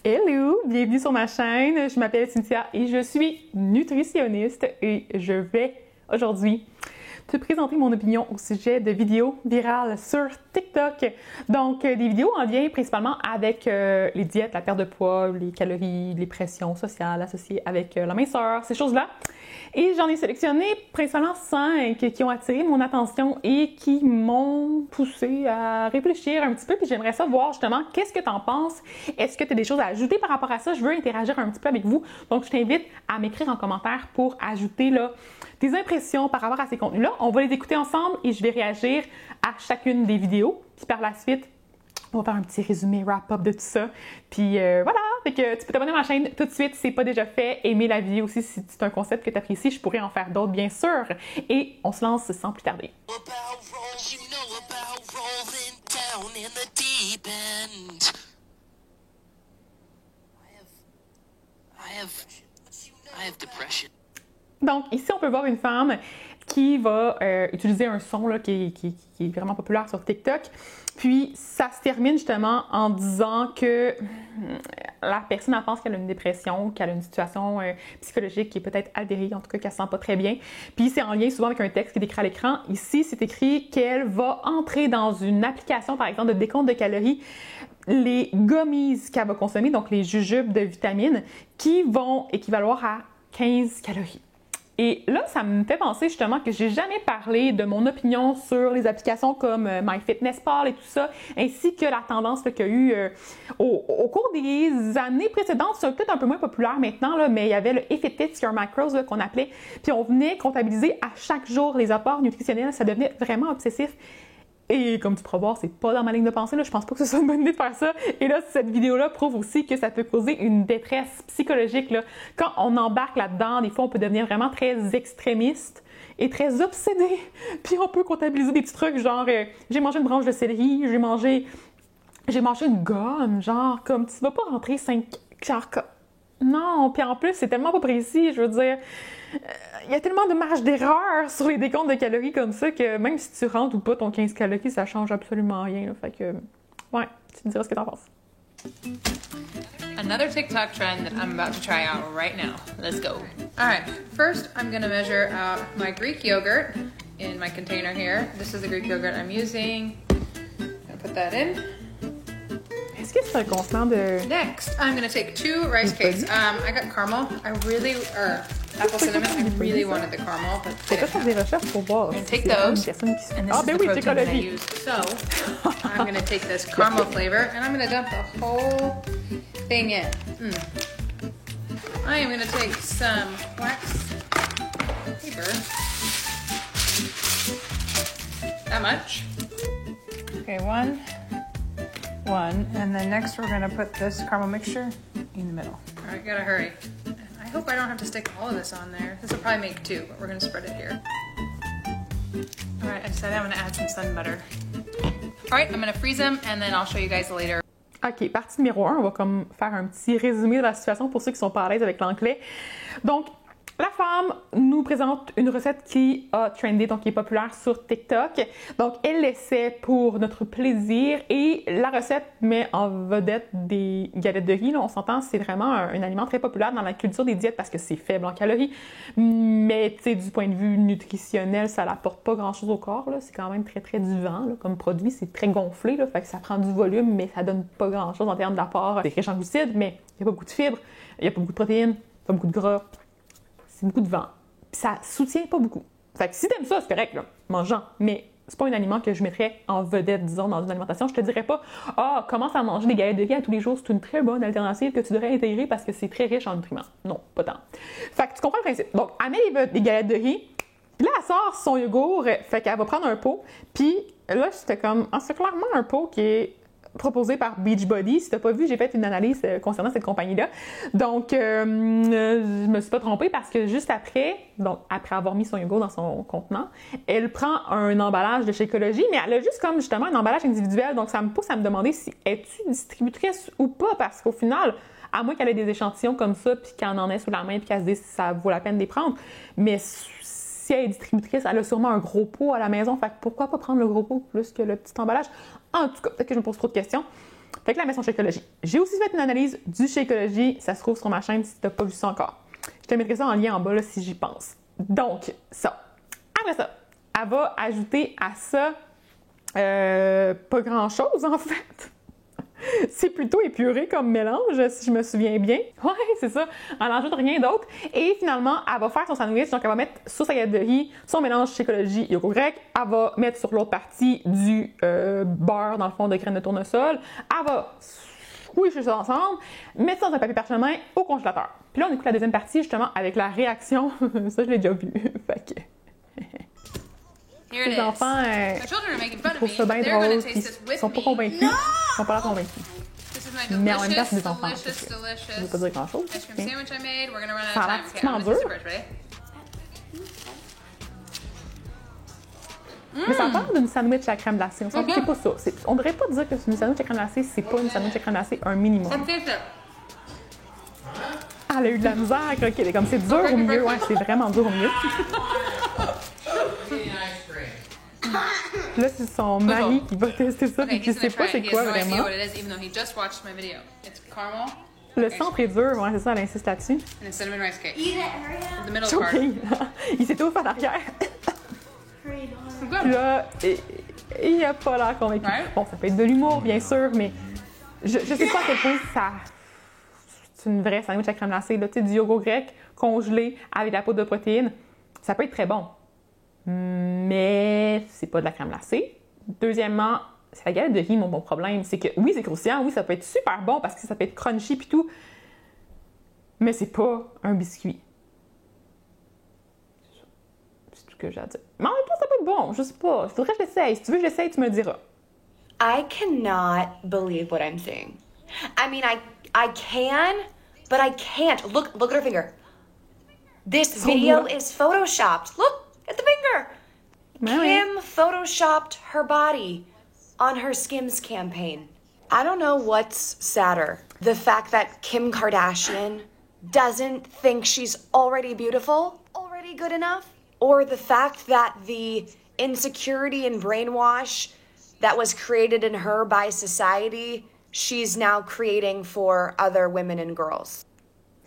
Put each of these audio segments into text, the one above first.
Hello, bienvenue sur ma chaîne. Je m'appelle Cynthia et je suis nutritionniste et je vais aujourd'hui te présenter mon opinion au sujet de vidéos virales sur TikTok. Donc, des vidéos en lien principalement avec les diètes, la perte de poids, les calories, les pressions sociales associées avec la minceur, ces choses-là. Et j'en ai sélectionné principalement 5 qui ont attiré mon attention et qui m'ont poussé à réfléchir un petit peu. Puis j'aimerais savoir justement, qu'est-ce que tu en penses? Est-ce que tu as des choses à ajouter par rapport à ça? Je veux interagir un petit peu avec vous. Donc, je t'invite à m'écrire en commentaire pour ajouter là, tes impressions par rapport à ces contenus-là. On va les écouter ensemble et je vais réagir à chacune des vidéos. Puis par la suite, on va faire un petit résumé wrap-up de tout ça. Puis voilà, fait que tu peux t'abonner à ma chaîne tout de suite si c'est pas déjà fait. Aimer la vidéo aussi si c'est un concept que tu apprécies. Je pourrais en faire d'autres, bien sûr. Et on se lance sans plus tarder. Donc ici, on peut voir une femme qui va utiliser un son là, qui est vraiment populaire sur TikTok. Puis, ça se termine justement en disant que la personne elle pense qu'elle a une dépression, qu'elle a une situation psychologique qui est peut-être altérée, en tout cas qu'elle ne se sent pas très bien. Puis, c'est en lien souvent avec un texte qui est écrit à l'écran. Ici, c'est écrit qu'elle va entrer dans une application, par exemple, de décompte de calories, les gummies qu'elle va consommer, donc les jujubes de vitamines, qui vont équivaloir à 15 calories. Et là, ça me fait penser justement que j'ai jamais parlé de mon opinion sur les applications comme MyFitnessPal et tout ça, ainsi que la tendance qu'il y a eu au cours des années précédentes. C'est peut-être un peu moins populaire maintenant, là, mais il y avait le Effit Your Macros qu'on appelait, puis on venait comptabiliser à chaque jour les apports nutritionnels. Ça devenait vraiment obsessif. Et comme tu pourras voir, c'est pas dans ma ligne de pensée, là. Je pense pas que ce soit une bonne idée de faire ça. Et là, cette vidéo-là prouve aussi que ça peut causer une détresse psychologique, là. Quand on embarque là-dedans, des fois, on peut devenir vraiment très extrémiste et très obsédé. Puis on peut comptabiliser des petits trucs genre, j'ai mangé une branche de céleri, j'ai mangé une gomme, genre, comme, tu vas pas rentrer 5, genre, non, puis en plus, c'est tellement pas précis, je veux dire, il y a tellement de marge d'erreur sur les décomptes de calories comme ça que même si tu rentres ou pas ton 15 calories, ça change absolument rien, là. Fait que, ouais, tu me diras ce que t'en penses. Another TikTok trend that I'm about to try out right now. Let's go. All right, first I'm gonna measure out my Greek yogurt in my container here. This is the Greek yogurt I'm using. I'm gonna put that in. Est-ce que c'est un contenant de... Next, I'm gonna take 2 rice cakes. I got caramel. Apple cinnamon. I really wanted the caramel, but Faut pas faire des recherches pour voir. I'm gonna take those. And this is the protein that I use. So I'm gonna take this caramel flavor and I'm gonna dump the whole thing in. I am gonna take some wax paper. That much. Okay, one, and then next we're gonna put this caramel mixture in the middle. All right, gotta hurry. I hope I don't have to stick all of this on there. This will probably make 2, but we're gonna spread it here. All right, I decided I'm gonna add some sun butter. All right, I'm gonna freeze them and then I'll show you guys later. OK, partie numéro 1, on va comme faire un petit résumé de la situation pour ceux qui sont pas à l'aise avec l'anglais. Donc, la femme nous présente une recette qui a trendé, donc qui est populaire sur TikTok. Donc, elle l'essaie pour notre plaisir et la recette met en vedette des galettes de riz. Là, on s'entend, c'est vraiment un aliment très populaire dans la culture des diètes parce que c'est faible en calories. Mais, tu sais, du point de vue nutritionnel, ça n'apporte pas grand-chose au corps. C'est quand même très, très vivant là, comme produit. C'est très gonflé, là, fait que ça prend du volume, mais ça donne pas grand-chose en termes d'apport. C'est riche en glucides, mais il n'y a pas beaucoup de fibres, il n'y a pas beaucoup de protéines, pas beaucoup de gras. C'est beaucoup de vent. Puis ça soutient pas beaucoup. Fait que si t'aimes ça, c'est correct, là, mange-en. Mais c'est pas un aliment que je mettrais en vedette, disons, dans une alimentation. Je te dirais pas, commence à manger des galettes de riz à tous les jours, c'est une très bonne alternative que tu devrais intégrer parce que c'est très riche en nutriments. Non, pas tant. Fait que tu comprends le principe. Donc, elle met des galettes de riz, puis là, elle sort son yogourt, fait qu'elle va prendre un pot, puis là, c'était comme, c'est clairement un pot qui est proposé par Beachbody. Si tu n'as pas vu, j'ai fait une analyse concernant cette compagnie-là. Donc, je me suis pas trompée parce que juste après, donc après avoir mis son yogourt dans son contenant, elle prend un emballage de chez Écologie, mais elle a juste comme justement un emballage individuel. Donc, ça me pousse à me demander si es-tu distributrice ou pas parce qu'au final, à moins qu'elle ait des échantillons comme ça puis qu'elle en ait sous la main puis qu'elle se dise si ça vaut la peine de les prendre. Mais si elle est distributrice, elle a sûrement un gros pot à la maison. Fait que pourquoi pas prendre le gros pot plus que le petit emballage? En tout cas, peut-être que je me pose trop de questions. Fait que là, elle met son Shakeology. J'ai aussi fait une analyse du Shakeology. Ça se trouve sur ma chaîne si tu n'as pas vu ça encore. Je te mettrai ça en lien en bas là, si j'y pense. Donc, ça. Après ça, elle va ajouter à ça pas grand-chose, en fait. C'est plutôt épuré comme mélange, si je me souviens bien. Ouais, c'est ça. Elle n'ajoute rien d'autre. Et finalement, elle va faire son sandwich. Donc, elle va mettre sur sa galette de riz son mélange Shakeology yogourt grec. Elle va mettre sur l'autre partie du beurre, dans le fond, de graines de tournesol. Elle va squisher ça ensemble, mettre ça dans un papier parchemin au congélateur. Puis là, on écoute la deuxième partie, justement, avec la réaction. Ça, je l'ai déjà vu. Fait que... Les enfants trouvent ça bien drôle, puis ils sont pas convaincus, ils sont pas là convaincus. Mais en même temps, c'est des enfants, ça veut pas dire grand-chose. Okay. Ça a l'air petitement dur. Mais ça a l'air d'une sandwich à crème glacée. C'est pas ça. On devrait pas dire que c'est une sandwich à crème glacée, c'est pas une sandwich à crème glacée, un minimum. Elle a eu de la misère à croquer. Comme c'est dur au milieu, ouais, c'est vraiment dur au milieu. Là, c'est son mari qui va tester ça, puis il sait pas c'est quoi vraiment. Le centre est dur, ouais, c'est ça, elle insiste là-dessus. Okay. Il s'est ouvert en arrière. Puis là, il a pas l'air convaincu. Bon, ça peut être de l'humour, bien sûr, mais je sais pas à quel point ça... C'est une vraie sandwich à crème glacée. Là, tu sais, du yogourt grec congelé avec de la poudre de protéines, ça peut être très bon. Mais c'est pas de la crème glacée. Deuxièmement, c'est la galette de riz, mon problème. C'est que oui, c'est croustillant, oui, ça peut être super bon parce que ça peut être crunchy pis tout, mais c'est pas un biscuit. C'est tout ce que j'ai à dire. Mais en même temps, ça peut être bon, je sais pas. Il faudrait que je l'essaye. Si tu veux que je l'essaye, tu me le diras. I cannot believe what I'm seeing. I mean, I can, but I can't. Look at her finger. This video is photoshopped. Look at the finger. Kim photoshopped her body on her Skims campaign. I don't know what's sadder. The fact that Kim Kardashian doesn't think she's already beautiful, already good enough, or the fact that the insecurity and brainwash that was created in her by society, she's now creating for other women and girls.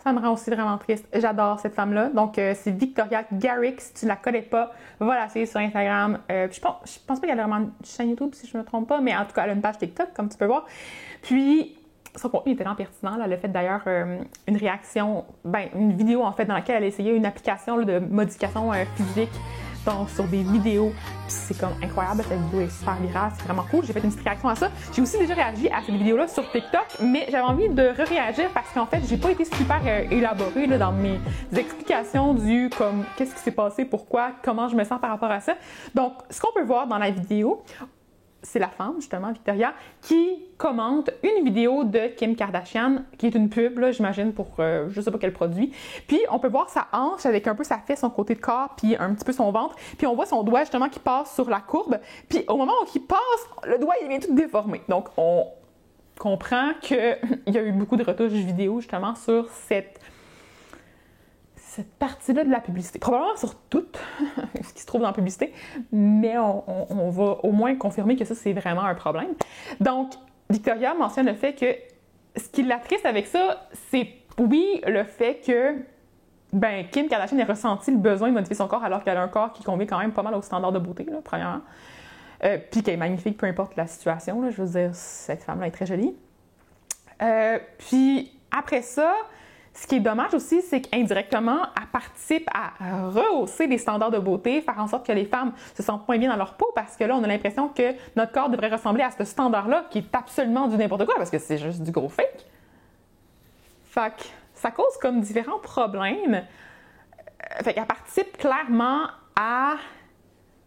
Ça me rend aussi vraiment triste. J'adore cette femme-là. Donc, c'est Victoria Garrick. Si tu la connais pas, va la suivre sur Instagram. Je pense pas qu'elle a vraiment une chaîne YouTube, si je me trompe pas, mais en tout cas, elle a une page TikTok, comme tu peux voir. Puis, son contenu était vraiment pertinent. Là. Elle a fait d'ailleurs une réaction, une vidéo en fait, dans laquelle elle a essayé une application là, de modification physique. Donc, sur des vidéos. Puis c'est comme incroyable, cette vidéo est super virale, c'est vraiment cool. J'ai fait une petite réaction à ça. J'ai aussi déjà réagi à cette vidéo-là sur TikTok, mais j'avais envie de réagir parce qu'en fait, j'ai pas été super élaborée là, dans mes explications du comme qu'est-ce qui s'est passé, pourquoi, comment je me sens par rapport à ça. Donc, ce qu'on peut voir dans la vidéo, c'est la femme, justement, Victoria, qui commente une vidéo de Kim Kardashian, qui est une pub, là, j'imagine, pour je sais pas quel produit. Puis, on peut voir sa hanche avec un peu sa fesse, son côté de corps, puis un petit peu son ventre. Puis, on voit son doigt, justement, qui passe sur la courbe. Puis, au moment où il passe, le doigt, il vient tout déformé. Donc, on comprend qu'il y a eu beaucoup de retouches vidéo, justement, sur cette partie-là de la publicité. Probablement sur tout ce qui se trouve dans la publicité, mais on va au moins confirmer que ça, c'est vraiment un problème. Donc, Victoria mentionne le fait que ce qui l'attriste avec ça, c'est, oui, le fait que Kim Kardashian ait ressenti le besoin de modifier son corps alors qu'elle a un corps qui convient quand même pas mal aux standards de beauté, là, premièrement. Puis qu'elle est magnifique, peu importe la situation. Là, je veux dire, cette femme-là est très jolie. Puis, après ça, ce qui est dommage aussi, c'est qu'indirectement, elle participe à rehausser les standards de beauté, faire en sorte que les femmes se sentent moins bien dans leur peau, parce que là, on a l'impression que notre corps devrait ressembler à ce standard-là, qui est absolument du n'importe quoi, parce que c'est juste du gros fake. Fait que ça cause comme différents problèmes. Fait qu'elle participe clairement à...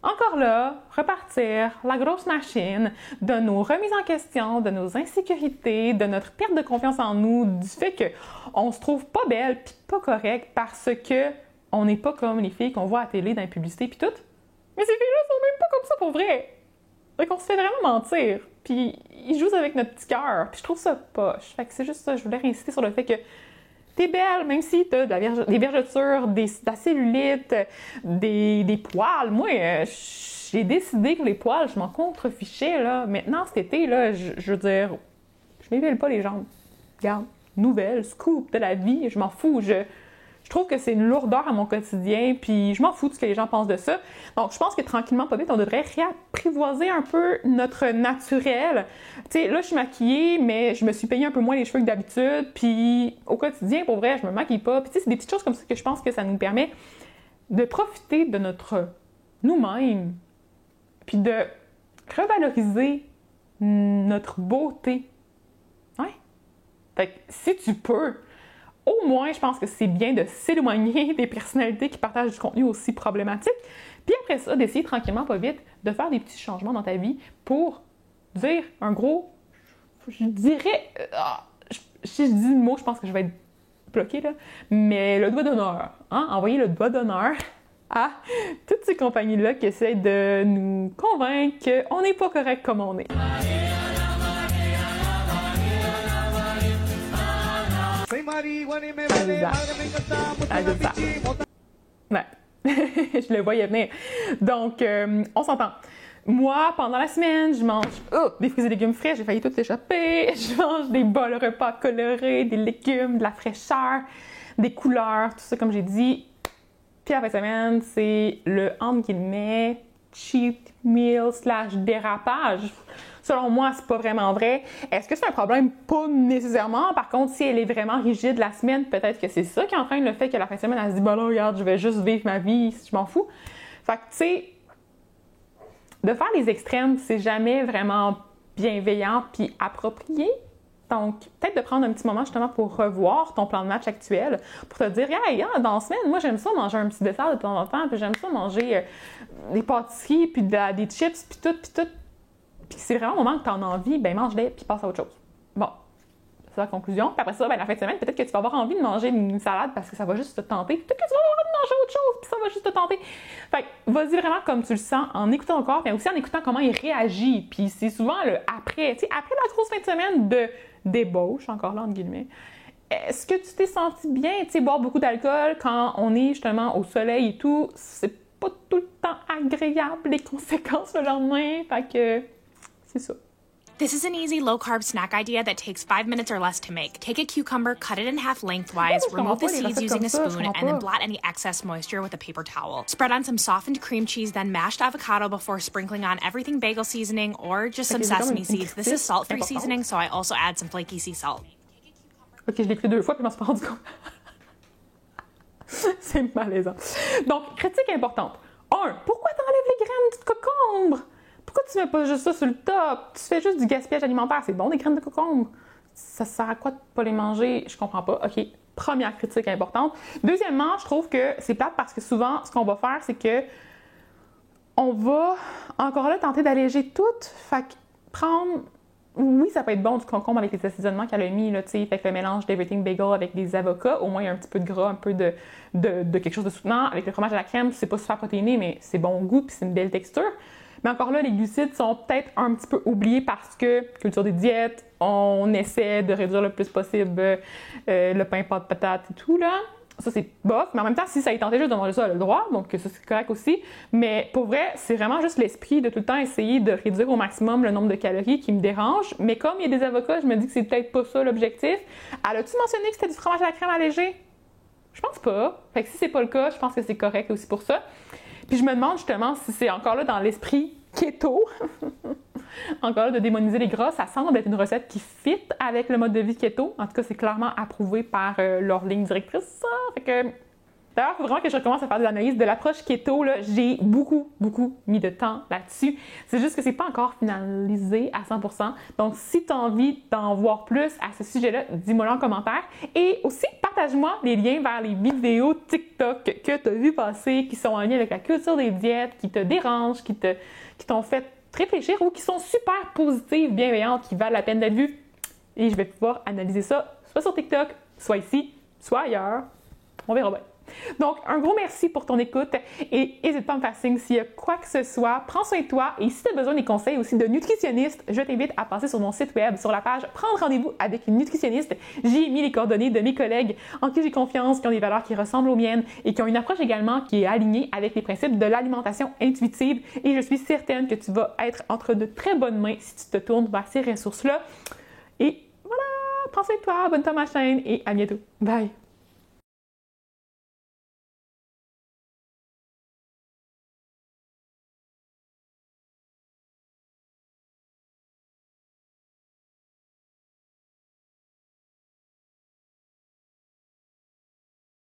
Encore là, repartir la grosse machine de nos remises en question, de nos insécurités, de notre perte de confiance en nous, du fait qu'on se trouve pas belle puis pas correcte parce que on n'est pas comme les filles qu'on voit à la télé dans les publicités puis tout. Mais ces filles-là sont même pas comme ça pour vrai. Fait qu'on se fait vraiment mentir. Puis ils jouent avec notre petit cœur. Puis je trouve ça poche. Fait que c'est juste ça. Je voulais insister sur le fait que t'es belle, même si t'as des vergetures, de la cellulite, des poils. Moi, j'ai décidé que les poils, je m'en contrefichais, là. Maintenant, cet été, là, je veux dire, Je m'épile pas les jambes. Regarde, nouvelle, scoop de la vie, je m'en fous. Je trouve que c'est une lourdeur à mon quotidien, puis je m'en fous de ce que les gens pensent de ça. Donc, je pense que tranquillement, pas vite, on devrait réapprivoiser un peu notre naturel. Tu sais, là, je suis maquillée, mais je me suis payé un peu moins les cheveux que d'habitude, puis au quotidien, pour vrai, je me maquille pas. Puis tu sais, c'est des petites choses comme ça que je pense que ça nous permet de profiter de notre nous-mêmes, puis de revaloriser notre beauté. Ouais. Fait que si tu peux, au moins, je pense que c'est bien de s'éloigner des personnalités qui partagent du contenu aussi problématique. Puis après ça, d'essayer tranquillement, pas vite, de faire des petits changements dans ta vie pour dire un gros, je dirais, si je dis le mot, je pense que je vais être bloquée, là, mais le doigt d'honneur. Hein? Envoyer le doigt d'honneur à toutes ces compagnies-là qui essaient de nous convaincre qu'on n'est pas correct comme on est. Ouais. Je le voyais venir. Donc, on s'entend. Moi, pendant la semaine, je mange des fruits et légumes frais. J'ai failli tout échapper. Je mange des bols repas colorés, des légumes, de la fraîcheur, des couleurs, tout ça, comme j'ai dit. Puis la fin de semaine, c'est le, entre guillemets, cheat meal / dérapage. Selon moi, c'est pas vraiment vrai. Est-ce que c'est un problème? Pas nécessairement. Par contre, si elle est vraiment rigide la semaine, peut-être que c'est ça qui entraîne le fait que la fin de semaine, elle se dit, bah là, regarde, je vais juste vivre ma vie, je m'en fous. Fait que, tu sais, de faire les extrêmes, c'est jamais vraiment bienveillant puis approprié. Donc, peut-être de prendre un petit moment justement pour revoir ton plan de match actuel, pour te dire, hey, dans la semaine, moi, j'aime ça manger un petit dessert de temps en temps, puis j'aime ça manger des pâtisseries, puis des chips, puis tout. Puis c'est vraiment au moment que tu en as envie, ben mange-les, puis passe à autre chose. Bon, c'est la conclusion. Puis après ça, ben la fin de semaine, peut-être que tu vas avoir envie de manger une salade parce que ça va juste te tenter. Peut-être que tu vas avoir envie de manger autre chose, puis ça va juste te tenter. Fait que vas-y vraiment comme tu le sens, en écoutant ton corps, mais aussi en écoutant comment il réagit. Puis c'est souvent le après. Tu sais, après la grosse fin de semaine de débauche, encore là, entre guillemets, est-ce que tu t'es senti bien? Tu sais, boire beaucoup d'alcool quand on est justement au soleil et tout, c'est pas tout le temps agréable, les conséquences le lendemain. Fait que c'est ça. This is an easy low-carb snack idea that takes 5 minutes or less to make. Take a cucumber, cut it in half lengthwise, remove the seeds using a spoon, and then blot any excess moisture with a paper towel. Spread on some softened cream cheese, then mashed avocado before sprinkling on everything bagel seasoning or just some sesame seeds. This is salt-free seasoning, so I also add some flaky sea salt. Ok, je l'ai pris 2 fois puis je m'en suis pas rendu compte. C'est malaisant. Donc, critique importante. 1. Pourquoi t'enlèves les graines de concombre? Pourquoi tu mets pas juste ça sur le top? Tu fais juste du gaspillage alimentaire. C'est bon, des graines de concombre. Ça sert à quoi de pas les manger? Je comprends pas. OK, première critique importante. Deuxièmement, je trouve que c'est plate parce que souvent, ce qu'on va faire, c'est que on va, encore là, tenter d'alléger tout. Fait que prendre... Oui, ça peut être bon du concombre avec les assaisonnements qu'elle a mis, là, tu sais, fait que le mélange d'Everything Bagel avec des avocats, au moins il y a un petit peu de gras, un peu de quelque chose de soutenant. Avec le fromage à la crème, c'est pas super protéiné, mais c'est bon au goût puis c'est une belle texture. Mais encore là, les glucides sont peut-être un petit peu oubliés parce que, culture des diètes, on essaie de réduire le plus possible le pain, pâte, patate et tout, là. Ça, c'est bof. Mais en même temps, si ça est tenté juste de manger ça, elle a le droit. Donc, ça, c'est correct aussi. Mais pour vrai, c'est vraiment juste l'esprit de tout le temps essayer de réduire au maximum le nombre de calories qui me dérange. Mais comme il y a des avocats, je me dis que c'est peut-être pas ça l'objectif. Elle a-tu mentionné que c'était du fromage à la crème allégé? Je pense pas. Fait que si c'est pas le cas, je pense que c'est correct aussi pour ça. Puis je me demande justement si c'est encore là dans l'esprit keto, encore là de démoniser les gras, ça semble être une recette qui fit avec le mode de vie keto. En tout cas, c'est clairement approuvé par leur ligne directrice. Ça. Fait que d'ailleurs, il faut vraiment que je recommence à faire des analyses de l'approche keto. Là, j'ai beaucoup mis de temps là-dessus. C'est juste que c'est pas encore finalisé à 100%. Donc, si tu as envie d'en voir plus à ce sujet-là, dis-moi-le en commentaire. Et aussi, partage-moi les liens vers les vidéos TikTok que tu as vu passer, qui sont en lien avec la culture des diètes, qui te dérangent, qui t'ont fait réfléchir ou qui sont super positives, bienveillantes, qui valent la peine d'être vues. Et je vais pouvoir analyser ça, soit sur TikTok, soit ici, soit ailleurs. On verra bien. Donc, un gros merci pour ton écoute et n'hésite pas à me faire signe s'il y a quoi que ce soit. Prends soin de toi et si tu as besoin des conseils aussi de nutritionniste, je t'invite à passer sur mon site web, sur la page « Prendre rendez-vous avec une nutritionniste ». J'y ai mis les coordonnées de mes collègues en qui j'ai confiance, qui ont des valeurs qui ressemblent aux miennes et qui ont une approche également qui est alignée avec les principes de l'alimentation intuitive. Et je suis certaine que tu vas être entre de très bonnes mains si tu te tournes vers ces ressources-là. Et Prends soin de toi, abonne-toi à ma chaîne et à bientôt. Bye!